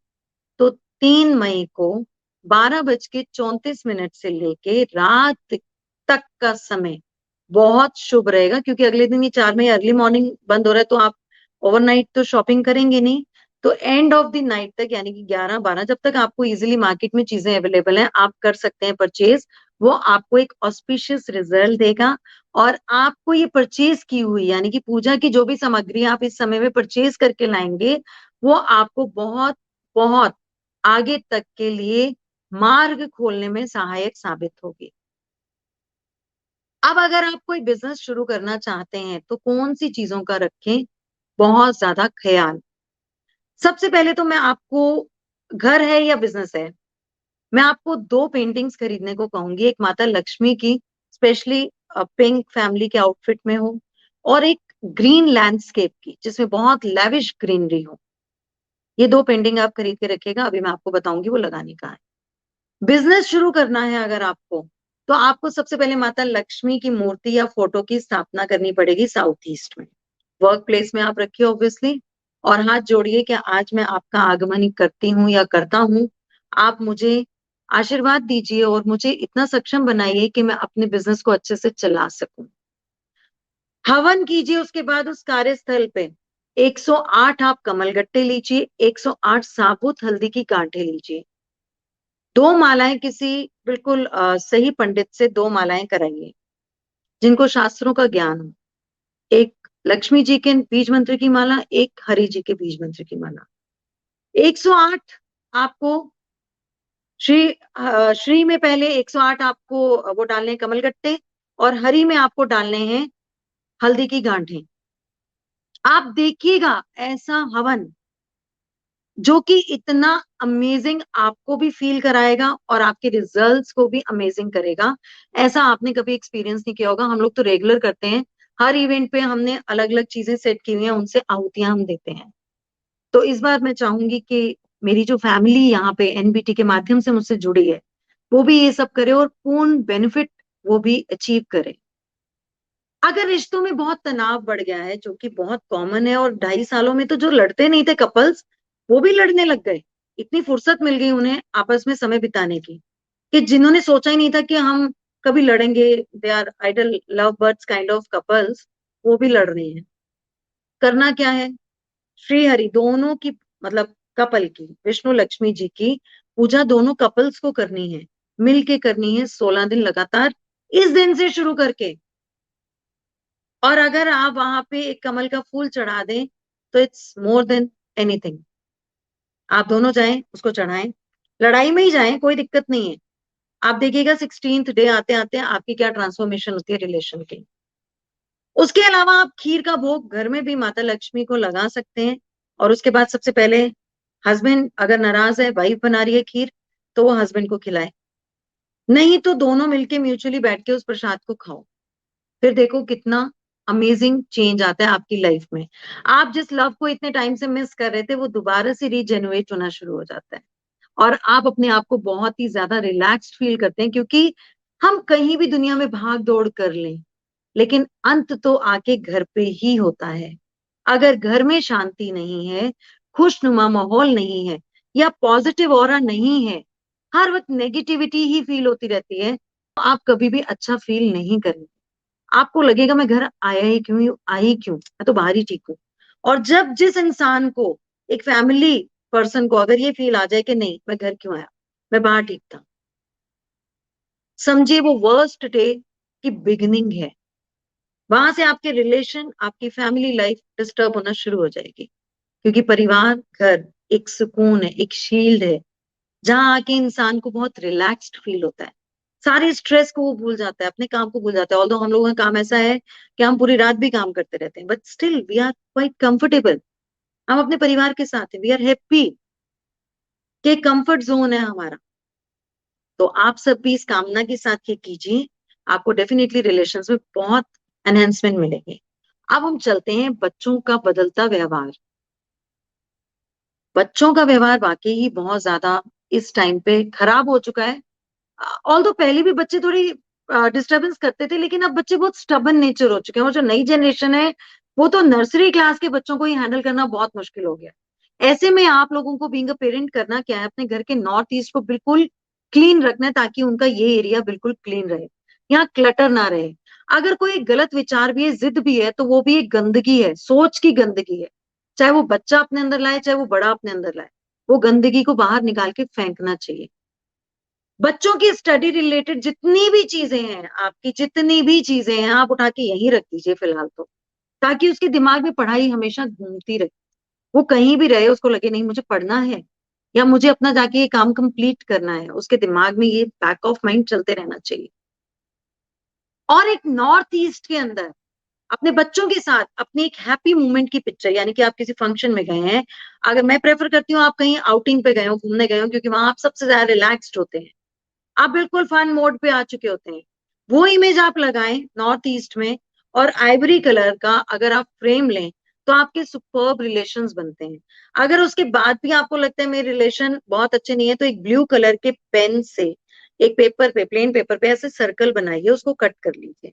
तो 3 मई को 12:34 से लेके रात तक का समय बहुत शुभ रहेगा, क्योंकि अगले दिन ये 4 मई अर्ली मॉर्निंग बंद हो रहा है, तो आप ओवरनाइट तो शॉपिंग करेंगे नहीं। तो एंड ऑफ द नाइट तक यानी कि 11-12 जब तक आपको इजीली मार्केट में चीजें अवेलेबल हैं आप कर सकते हैं परचेज, वो आपको एक ऑस्पिशियस रिजल्ट देगा। और आपको ये परचेज की हुई यानी कि पूजा की जो भी सामग्री आप इस समय में परचेज करके लाएंगे वो आपको बहुत बहुत आगे तक के लिए मार्ग खोलने में सहायक साबित होगी। अब अगर आप कोई बिजनेस शुरू करना चाहते हैं तो कौन सी चीजों का रखें बहुत ज्यादा ख्याल? सबसे पहले तो मैं आपको, घर है या बिजनेस है, मैं आपको 2 पेंटिंग्स खरीदने को कहूंगी। एक माता लक्ष्मी की, स्पेशली पिंक फैमिली के आउटफिट में हो, और एक ग्रीन लैंडस्केप की जिसमें बहुत लेविश ग्रीनरी हो। ये 2 पेंटिंग आप खरीद के रखिएगा, अभी मैं आपको बताऊंगी वो लगाने का है। बिजनेस शुरू करना है अगर आपको, तो आपको सबसे पहले माता लक्ष्मी की मूर्ति या फोटो की स्थापना करनी पड़ेगी साउथ ईस्ट में। वर्क प्लेस में आप रखिए ऑब्वियसली। और हाथ जोड़िए कि आज मैं आपका आगमन करती हूँ या करता हूँ। आप मुझे आशीर्वाद दीजिए और मुझे इतना सक्षम बनाइए कि मैं अपने बिजनेस को अच्छे से चला सकूं। हवन कीजिए उसके बाद उस कार्यस्थल पे। 108 आप कमलगट्टे लीजिए, 108 साबुत हल्दी की गांठें लीजिए, 2 मालाएं किसी बिल्कुल सही पंडित से 2 मालाएं कराइए जिनको शास्त्रों का ज्ञान हो। एक लक्ष्मी जी के बीज मंत्र की माला, एक हरि जी के बीज मंत्र की माला। 108 आपको श्री में पहले 108 आपको वो डालने हैं कमलगट्टे, और हरि में आपको डालने हैं हल्दी की गांठें। आप देखिएगा ऐसा हवन जो कि इतना अमेजिंग आपको भी फील कराएगा और आपके रिजल्ट्स को भी अमेजिंग करेगा। ऐसा आपने कभी एक्सपीरियंस नहीं किया होगा। हम लोग तो रेगुलर करते हैं, हर इवेंट पे हमने अलग अलग चीजें सेट की हुई हैं, उनसे आहुतियां हम देते हैं। तो इस बार मैं चाहूंगी कि मेरी जो फैमिली यहाँ पे एनबीटी के माध्यम से मुझसे जुड़ी है वो भी ये सब करे और पूर्ण बेनिफिट वो भी अचीव करे। अगर रिश्तों में बहुत तनाव बढ़ गया है, जो कि बहुत कॉमन है, और 2.5 सालों में तो जो लड़ते नहीं थे कपल्स वो भी लड़ने लग गए। इतनी फुर्सत मिल गई उन्हें आपस में समय बिताने की कि जिन्होंने सोचा ही नहीं था कि हम कभी लड़ेंगे, they are ideal love birds kind of couples, वो भी लड़ रहे हैं। करना क्या है, श्री हरि दोनों की, मतलब कपल की, विष्णु लक्ष्मी जी की पूजा दोनों कपल्स को करनी है, मिल के करनी है 16 दिन लगातार, इस दिन से शुरू करके। और अगर आप वहां पे एक कमल का फूल चढ़ा दें तो इट्स मोर देन एनीथिंग। आप दोनों जाएं उसको चढ़ाएं, लड़ाई में ही जाएं, कोई दिक्कत नहीं है। आप देखिएगा 16th डे आते आते आपकी क्या ट्रांसफॉर्मेशन होती है रिलेशन की। उसके अलावा आप खीर का भोग घर में भी माता लक्ष्मी को लगा सकते हैं। और उसके बाद सबसे पहले हस्बैंड अगर नाराज है, वाइफ बना रही है खीर, तो वो हस्बैंड को खिलाए, नहीं तो दोनों मिलके म्यूचुअली बैठ के उस प्रसाद को खाओ। फिर देखो कितना अमेजिंग चेंज आता है आपकी लाइफ में। आप जिस लव को इतने टाइम से मिस कर रहे थे वो दोबारा से रीजेनुएट होना शुरू हो जाता है, और आप अपने आप को बहुत ही ज्यादा रिलैक्स्ड फील करते हैं। क्योंकि हम कहीं भी दुनिया में भाग दौड़ कर लें, लेकिन अंत तो आके घर पे ही होता है। अगर घर में शांति नहीं है, खुशनुमा माहौल नहीं है, या पॉजिटिव ऑरा नहीं है, हर वक्त नेगेटिविटी ही फील होती रहती है, तो आप कभी भी अच्छा फील नहीं करेंगे। आपको लगेगा मैं घर आया ही क्यों, आई क्यों, मैं तो बाहर ही ठीक हूँ। और जब जिस इंसान को, एक फैमिली पर्सन को अगर ये फील आ जाए कि नहीं मैं घर क्यों आया, मैं बाहर ठीक था, समझिए वो वर्स्ट डे की बिगिनिंग है। वहां से आपके रिलेशन, आपकी फैमिली लाइफ डिस्टर्ब होना शुरू हो जाएगी। क्योंकि परिवार, घर एक सुकून है, एक शील्ड है, जहां आके इंसान को बहुत रिलैक्स्ड फील होता है। सारे स्ट्रेस को वो भूल जाता है, अपने काम को भूल जाता है। ऑल्दो हम लोगों का काम ऐसा है कि हम पूरी रात भी काम करते रहते हैं, but still we are quite comfortable. हम अपने परिवार के साथ हैं, वी आर हैप्पी, कि कंफर्ट जोन है हमारा। तो आप सब भी इस कामना के साथ ये कीजिए, आपको डेफिनेटली रिलेशंस में बहुत एनहेंसमेंट मिलेगी। अब हम चलते हैं बच्चों का बदलता व्यवहार। बच्चों का व्यवहार वाकई ही बहुत ज्यादा इस टाइम पे खराब हो चुका है। ऑल्दो पहले भी बच्चे थोड़ी डिस्टरबेंस करते थे, लेकिन अब बच्चे बहुत स्टबन नेचर हो चुके हैं, और जो नई जनरेशन है वो तो नर्सरी क्लास के बच्चों को ही हैंडल करना बहुत मुश्किल हो गया। ऐसे में आप लोगों को बीइंग अ पेरेंट करना क्या है, अपने घर के नॉर्थ ईस्ट को बिल्कुल क्लीन रखना है, ताकि उनका ये एरिया बिल्कुल क्लीन रहे, यहाँ क्लटर ना रहे। अगर कोई गलत विचार भी है, जिद भी है, तो वो भी एक गंदगी है, सोच की गंदगी है। चाहे वो बच्चा अपने अंदर लाए, चाहे वो बड़ा अपने अंदर लाए, वो गंदगी को बाहर निकाल के फेंकना चाहिए। बच्चों की स्टडी रिलेटेड जितनी भी चीजें हैं, आपकी जितनी भी चीजें हैं, आप उठा के यहीं रख दीजिए फिलहाल तो, ताकि उसके दिमाग में पढ़ाई हमेशा घूमती रहे। वो कहीं भी रहे, उसको लगे नहीं मुझे पढ़ना है, या मुझे अपना जाके ये काम कंप्लीट करना है, उसके दिमाग में ये बैक ऑफ माइंड चलते रहना चाहिए। और एक नॉर्थ ईस्ट के अंदर अपने बच्चों के साथ अपनी एक हैप्पी मोमेंट की पिक्चर, यानी कि आप किसी फंक्शन में गए हैं, अगर मैं प्रेफर करती हूँ आप कहीं आउटिंग पे गए हो, घूमने गए हो, क्योंकि वहां आप सबसे ज्यादा रिलैक्स्ड होते हैं, आप बिल्कुल फन मोड पे आ चुके होते हैं। वो इमेज आप लगाएं नॉर्थ ईस्ट में, और आइवरी कलर का अगर आप फ्रेम लें, तो आपके सुपर्ब रिलेशंस बनते हैं। अगर उसके बाद भी आपको लगता है मेरे रिलेशन बहुत अच्छे नहीं है, तो एक ब्लू कलर के पेन से एक पेपर पे, प्लेन पेपर पे ऐसे सर्कल बनाइए, उसको कट कर लीजिए।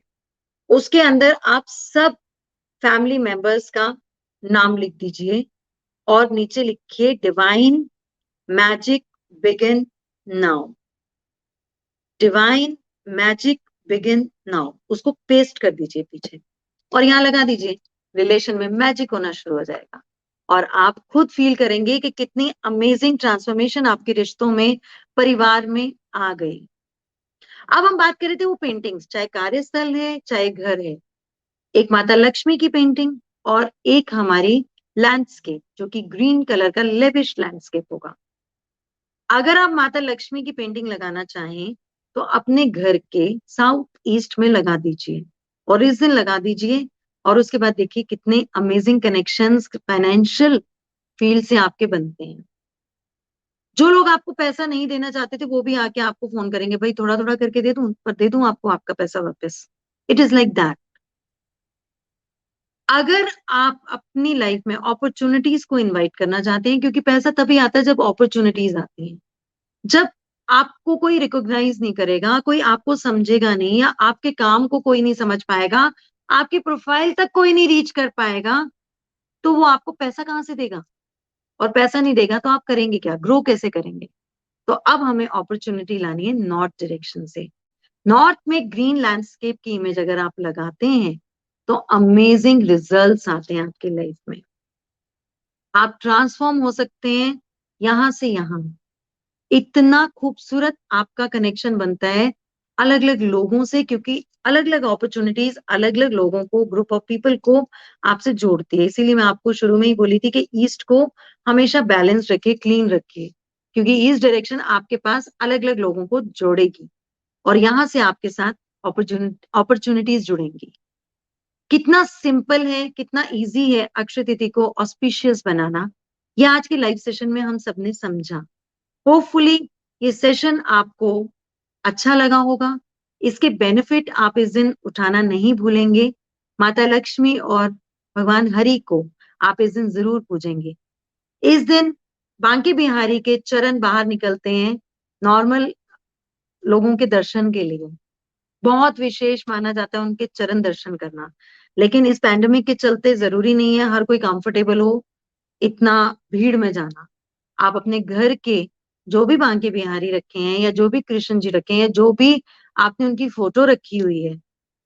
उसके अंदर आप सब फैमिली मेंबर्स का नाम लिख दीजिए, और नीचे लिखिए divine magic begin now. Divine magic begin now, उसको पेस्ट कर दीजिए पीछे और यहाँ लगा दीजिए। रिलेशन में मैजिक होना शुरू हो जाएगा और आप खुद फील करेंगे कि कितनी अमेजिंग ट्रांसफॉर्मेशन आपके रिश्तों में, परिवार में आ गई। अब हम बात कर रहे थे वो पेंटिंग्स, चाहे कार्यस्थल है चाहे घर है। एक माता लक्ष्मी की पेंटिंग और एक हमारी लैंडस्केप, जो कि ग्रीन कलर का लेविश लैंडस्केप होगा। अगर आप माता लक्ष्मी की पेंटिंग लगाना चाहें तो अपने घर के साउथ ईस्ट में लगा दीजिए और इस दिन लगा दीजिए और उसके बाद देखिए कितने अमेजिंग कनेक्शंस फाइनेंशियल फील्ड से आपके बनते हैं। जो लोग आपको पैसा नहीं देना चाहते थे वो भी आके आपको फोन करेंगे, भाई थोड़ा थोड़ा करके दे दूं, पर दे दूं आपको आपका पैसा वापस। It is like that. अगर आप अपनी लाइफ में अपॉर्चुनिटीज को इनवाइट करना चाहते हैं, क्योंकि पैसा तभी आता है जब अपॉर्चुनिटीज आती हैं। जब आपको कोई रिकॉग्नाइज नहीं करेगा, कोई आपको समझेगा नहीं, या आपके काम को कोई नहीं समझ पाएगा, आपकी प्रोफाइल तक कोई नहीं रीच कर पाएगा, तो वो आपको पैसा कहाँ से देगा? और पैसा नहीं देगा तो आप करेंगे क्या, ग्रो कैसे करेंगे? तो अब हमें अपॉर्चुनिटी लानी है नॉर्थ डायरेक्शन से। नॉर्थ में ग्रीन लैंडस्केप की इमेज अगर आप लगाते हैं तो अमेजिंग रिजल्ट्स आते हैं आपकी लाइफ में। आप ट्रांसफॉर्म हो सकते हैं यहां से यहां। इतना खूबसूरत आपका कनेक्शन बनता है अलग अलग लोगों से, क्योंकि अलग अलग अपॉर्चुनिटीज अलग अलग लोगों को, ग्रुप ऑफ पीपल को आपसे जोड़ती है। इसीलिए मैं आपको शुरू में ही बोली थी कि ईस्ट को हमेशा बैलेंस रखिए, क्लीन रखिए, क्योंकि ईस्ट डायरेक्शन आपके पास अलग अलग लोगों को जोड़ेगी और यहां से आपके साथ अपॉर्चुनिटीज जुड़ेंगी। कितना सिंपल है, कितना इजी है अक्षय तिथि को ऑस्पिशियस बनाना, ये आज के लाइव सेशन में हम सबने समझा। होपफुली ये सेशन आपको अच्छा लगा होगा। इसके बेनिफिट आप इस दिन उठाना नहीं भूलेंगे। माता लक्ष्मी और भगवान हरि को आप इस दिन जरूर पूजेंगे। इस दिन बांके बिहारी के चरण बाहर निकलते हैं नॉर्मल लोगों के दर्शन के लिए। बहुत विशेष माना जाता है उनके चरण दर्शन करना, लेकिन इस पैंडेमिक के चलते जरूरी नहीं है हर कोई कंफर्टेबल हो इतना भीड़ में जाना। आप अपने घर के जो भी बांके बिहारी रखे हैं या जो भी कृष्ण जी रखे हैं, जो भी आपने उनकी फोटो रखी हुई है,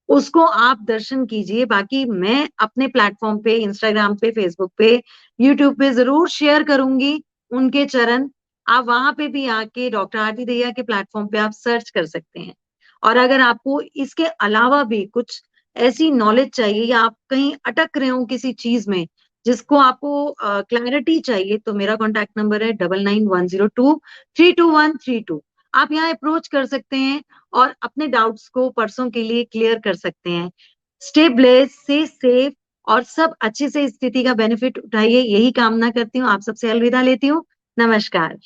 उसको आप दर्शन कीजिए। बाकी मैं अपने प्लेटफॉर्म पे, इंस्टाग्राम पे, फेसबुक पे, यूट्यूब पे जरूर शेयर करूंगी उनके चरण। आप वहां पे भी आके डॉक्टर आरती दहिया के प्लेटफॉर्म पे आप सर्च कर सकते हैं। और अगर आपको इसके अलावा भी कुछ ऐसी नॉलेज चाहिए या आप कहीं अटक रहे हो किसी चीज में जिसको आपको क्लैरिटी चाहिए, तो मेरा कॉन्टैक्ट नंबर है 9910232132। आप यहाँ अप्रोच कर सकते हैं और अपने डाउट्स को परसों के लिए क्लियर कर सकते हैं। स्टे ब्लेस्ड, स्टे सेफ और सब अच्छे से इस स्थिति का बेनिफिट उठाइए, यही कामना करती हूँ। आप सबसे अलविदा लेती हूँ। नमस्कार।